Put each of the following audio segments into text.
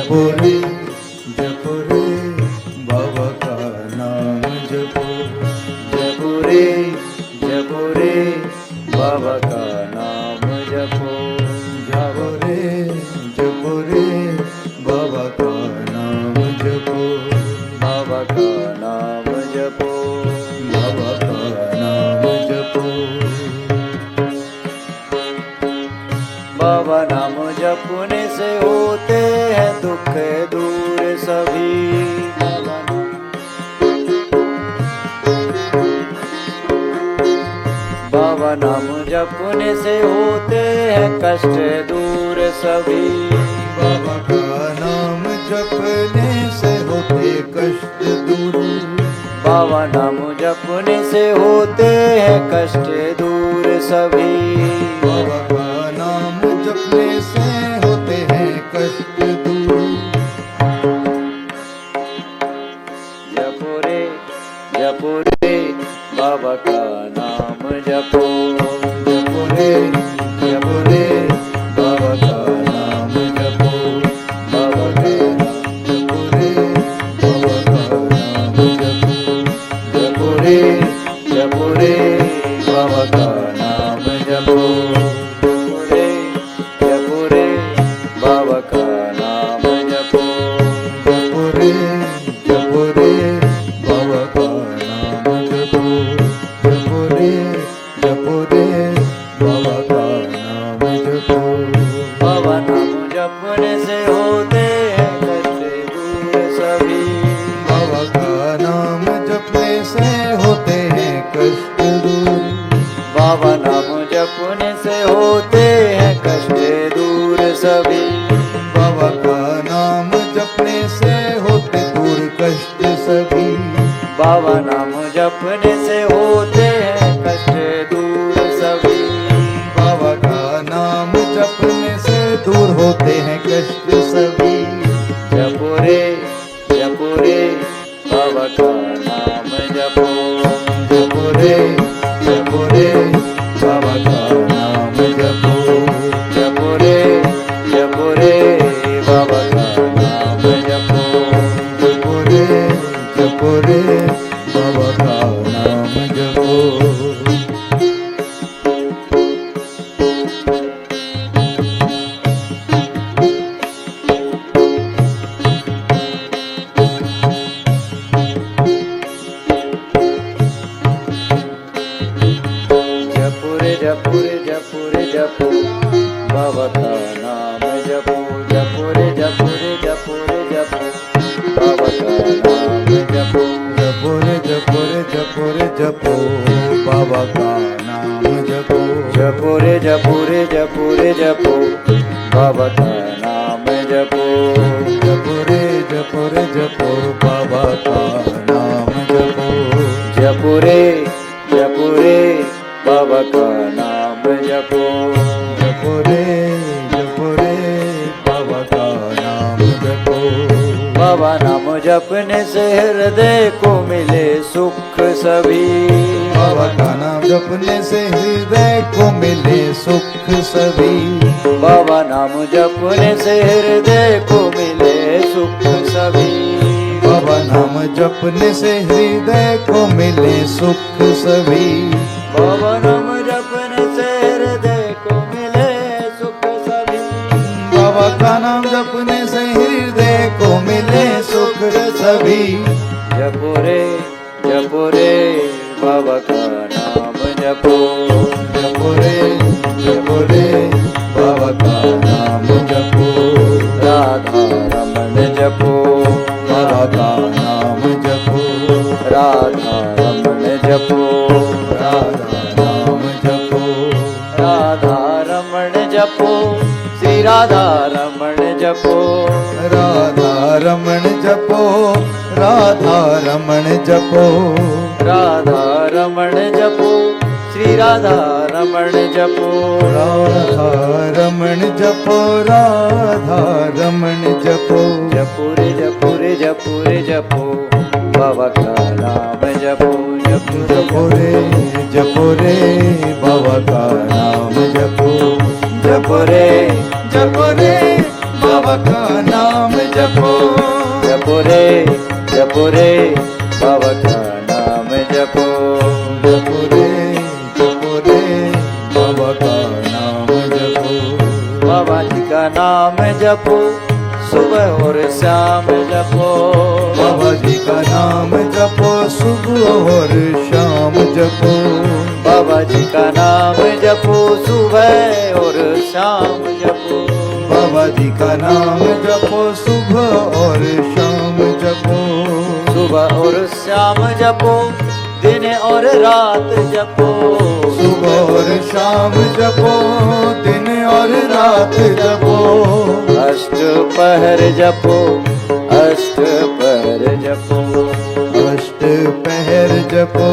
जपो रे बाबा का नाम जपो। जपो रे बाबा का नाम जपो। जपो रे बाबा का नाम जपो। बाबा का नाम जपो। बाबा का नाम जपो। बाबा नाम जपने से होते हैं दुख दूर सभी। बाबा नाम जपने से होते हैं कष्ट दूर सभी। बाबा का नाम जपने से होते कष्ट दूर। बाबा नाम जपने से होते हैं कष्ट दूर सभी। बाबा का नाम जपने से होते हैं कष्ट दूर। जपो रे बाबा का नाम जपो। जपो रे बाबा का नाम जपो। बाबा का जपो रे बाबा का नाम जपो। जपो रे बाबा का नाम जपो। जपो रे बाबा का नाम जपो। जपो रे बाबा का नाम जपो। जपो रे बाबा का नाम जपो। बाबा नाम जपने से होते हैं कष्ट दूर सभी। बाबा का नाम जपने से होते हैं कष्ट दूर। बाबा नाम जपने से होते हैं कष्ट दूर सभी। बाबा का नाम जपने से होते दूर कष्ट सभी। बाबा नाम जपने से होते हैं कष्ट दूर सभी। बाबा का नाम जपने से दूर होते हैं कष्ट सभी। जपो रे बाबा का नाम जपो। जपो रे बाबा का नाम जपो। जपो रे बाबा का नाम जपो। जपो रे बाबा का नाम जपो। जपो बाबा का नाम जपो। जपो रे बाबा का नाम जपो। जपो रे बाबा का नाम जपो। जपो रे बाबा का नाम जपो। जपो रे बाबा का नाम जपो। जपो रे बाबा का नाम जपो। जपो रे बाबा का नाम जपो। बाबा नाम जपने से हृदय को मिले सुख सभी। बाबा का नाम जपने से हृदय को मिले सुख सभी। बाबा नाम जपने से हृदय को मिले सुख सभी। बाबा नाम जपने से हृदय को मिले सुख सभी। बाबा नाम जपने से हृदय को मिले सुख सभी। बाबा का नाम जपने से हृदय को मिले सुख सभी। जपो रे बाबा का नाम जपो। जपो रे बाबा का नाम जपो। राधा रमण जपो। बाबा का नाम जपो। राधा रमण जपो। राधा नाम जपो। राधा रमण जपो। श्री राधा रमण जपो। राधा रमण जपो। राधा रमण जपो। राधा रमण जपो। श्री राधा रमण जपो। राधा रमण जपो। राधा रमण जपो। जपो रे बाबा का नाम जपो। जपो रे बाबा का नाम जपो। जपो रे बाबा का नाम जपो। जपो जपो रे जपो रे बाबा का नाम जपो जपो रे बाबा का नाम जपो बाबा जी का नाम जपो सुबह और शाम जपो बाबा जी का नाम जपो सुबह और शाम जपो बाबा जी का नाम जपो सुबह और शाम जपो बाबा जी का नाम जपो सुबह और शाम जपो सुबह और शाम जपो दिन और रात जपो सुबह और शाम जपो दिन और रात जपो अष्ट पहर जपो अष्ट पहर जपो अष्ट पहर जपो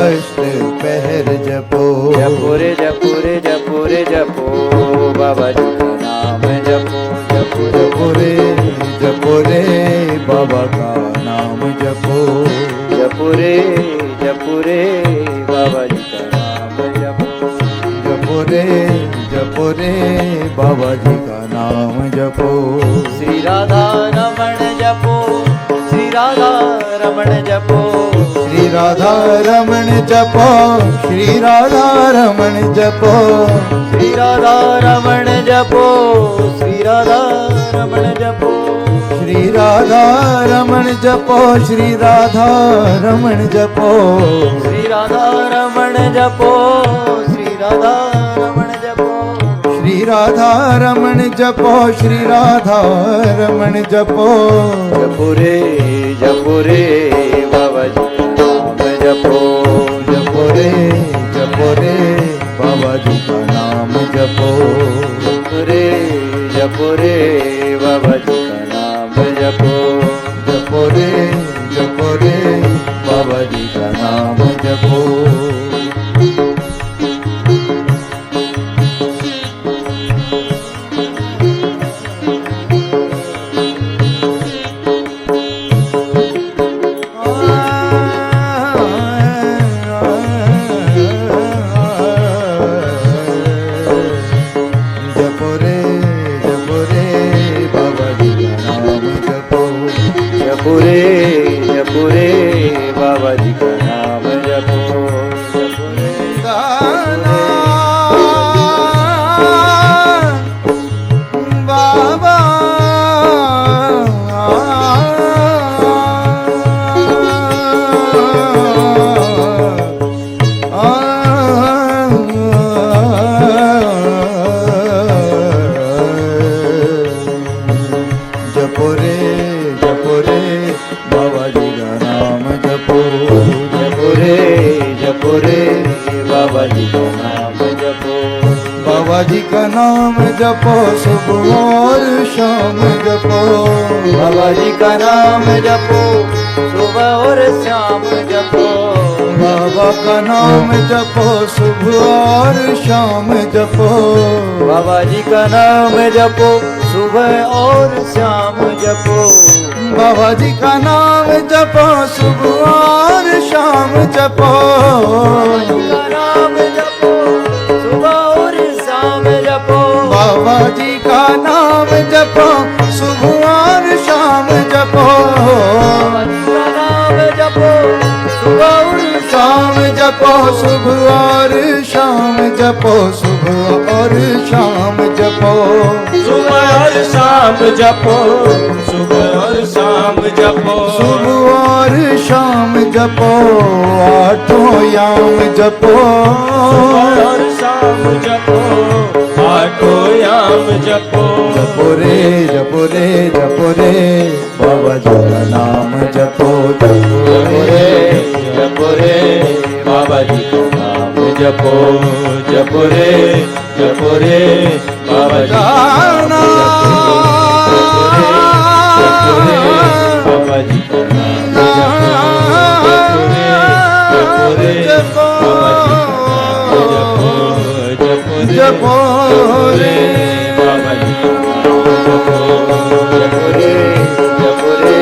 अष्ट पहर जपो जपो रे जपो रे जपो रे जपो बाबा जी का नाम जपो जपो जपो रे बाबा का नाम जपो जपो रे बाबा जी का नाम जपो जपो रे बाबा जी का नाम जपो श्री राधा रमण जपो श्री राधा रमण जपो श्री राधा रमण जपो श्री राधा रमण जपो श्री राधा रमण जपो श्री राधा रमण जपो श्री राधा रमण जपो श्री राधा रमण जपो श्री राधा रमण जपो श्री राधा रमण जपो श्री राधा रमण जपो श्री राधा रमण जपो जपो रे बाबा जी का नाम जपो जपो रे बाबा जी का नाम जपो जपो रे बाबा जी का नाम जपो जपो रे बाबा जी का नाम जपो जपो रे बाबा जी का नाम जपो जपो रे बाबा जी का नाम जपो जपो रे गाना बाबा जपो रे बाबा जी का नाम जपो जपो रे बाबा जी का नाम जपो बाबा जी का नाम जपो सुबह और शाम जपो बाबा जी का नाम जपो सुबह और शाम जपो बाबा का नाम जपो सुबह और शाम जपो बाबा जी का नाम जपो सुबह और शाम जपो बाबा जी का नाम जपो सुबह और शाम जपो का नाम जपो सुबह और शाम जपो बाबा जी का नाम जपो सुबह और शाम जपो का नाम जपो सुबह और शाम जपो सुबह और शाम जपो सुबह और शाम जपो सुबह और शाम जपो सुबह और शाम जपो सुबह और शाम जपो आठों याम जपो सुबह और शाम जपो आठों याम जपो जपो रे बाबा जी का नाम जपो जपो रे बाबा जी का नाम जपो जपो रे बाबा जी का नाम जपो बाबा जी का नाम जपो रे जपो रे बाबा जी का नाम जपो रे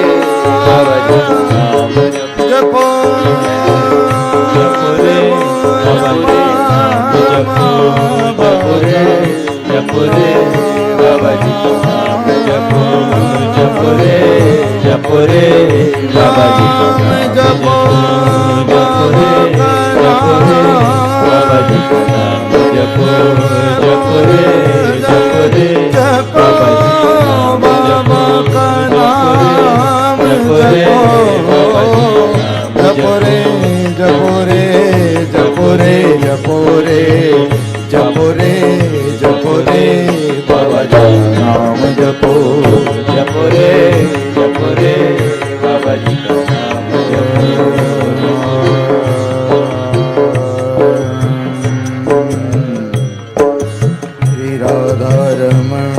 बाबा जी का नाम जपो जपो जपो रे बाबा जी का नाम जपो जपो रे जपो रे बाबा जी का नाम जपो रे जपो रे बाबा जी का नाम जपो रे बाबा जी का नाम जपो रे जपो रे जपो रे जपो रे जपो रे जपो रे जपो रे बाबा जी का नाम जपो रे बाबा जी का नाम श्री राधा रमण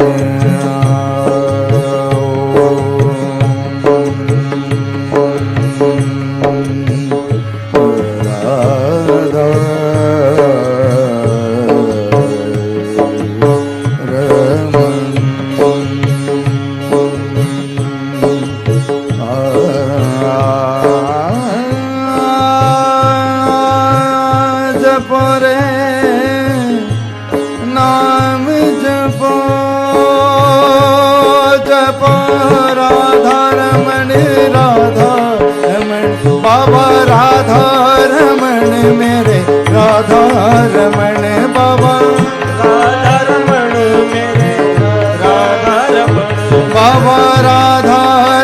जपो रे नाम जपो जपो राधा रमण बाबा राधा रमण मेरे राधा रमण बाबा राधा रमण मेरे राधा रमण बाबा राधा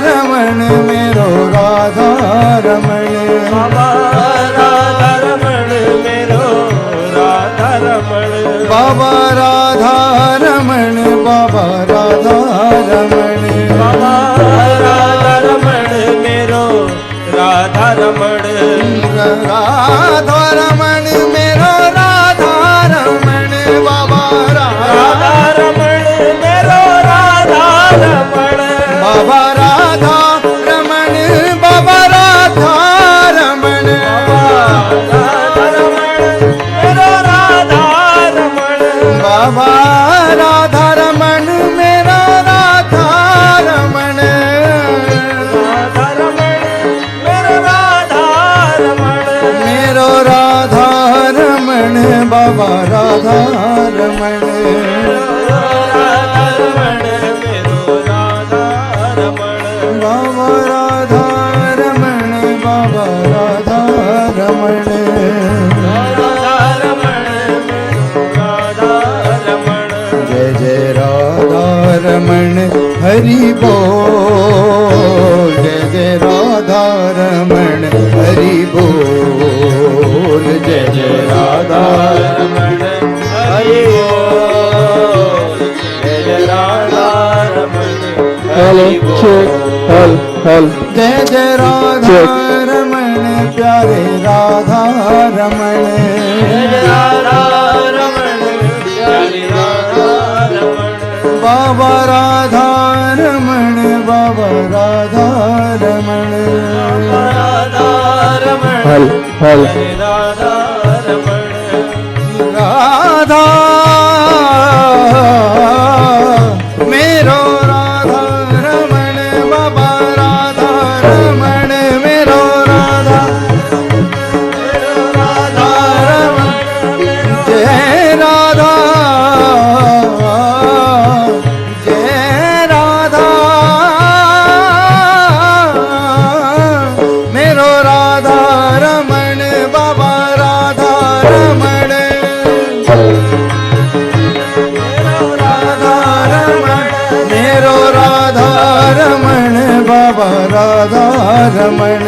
रमण मेरो राधा रमण बाबा राधा रमण मेरो राधा रमण बाबा राधा रमण बाबा राधा रमण बाबा राधा रमण मेरो राधा रमण राधा रमण मेरो राधा रमण बाबा राधा रमण मेरो राधा रमण बाबा राधा रमण बाबा राधा रमण राधा रमण मेरो राधा रमण बाबा राधा रमण मेरा राधा रमण राधा रमण मेरो राधा रमण मेरो राधा रमण बाबा राधा रमण राधा रमण मेरो राधा रमण बाबा राधा रमण बाबा राधा रमण राधा रमण राधा रमण जय जय राधा रमण हरि बोल जय जय राधा रमण हरि बोल जय जय राधा रमण हरि बोल जय जय राधा रमण हरि बोल जय जय राधा रमण प्यारे राधा रमण जय राधा रमण प्यारी राधा रमण बाबा राधा रमण बाबा राधा रमण राधा रमण प्यारी राधा रमण राधा मेरो राधा रमण बाबा राधा रमण मेरो राधा राधा रमण जय राधा जय राधा मेरो राधा रमण बाबा राधा रमण राधा रमण मेरो राधा रमण बाबा राधा रमण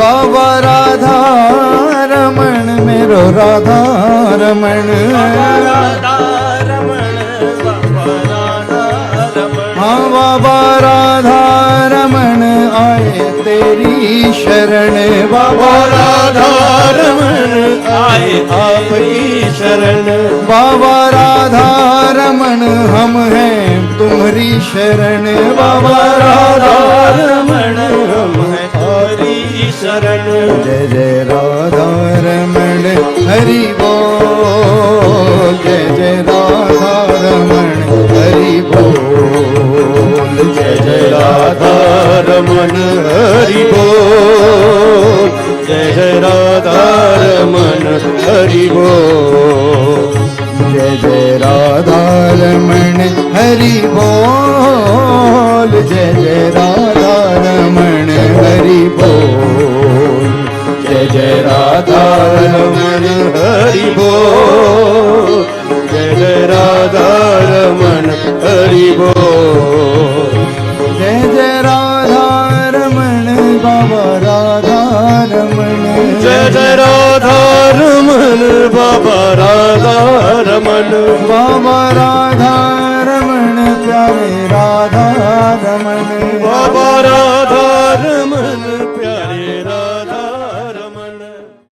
बाबा राधा रमण मेरो राधा रमण हाँ बाबा राधा रमण आए तेरी शरण बाबा राधा रमण आए आपकी शरण बाबा राधा रमण हम हैं तुम्हारी शरण बाबा राधा रमण हम हैं हरि शरण जय जय राधा रमण हरि बोल जय जय राधा रमण हरि बोल जय जय राधा रमण हरि बोल जय जय राधा रमण हरि बोल जय जय राधा रमण जय राधा रमण हरि बोल, जय जय राधा रमण हरि बोल, जय जय राधा रमण हरि बोल, जय जय राधा रमण बाबा राधा रमण, जय जय राधा रमण बाबा राधा रमण, बाबा राधा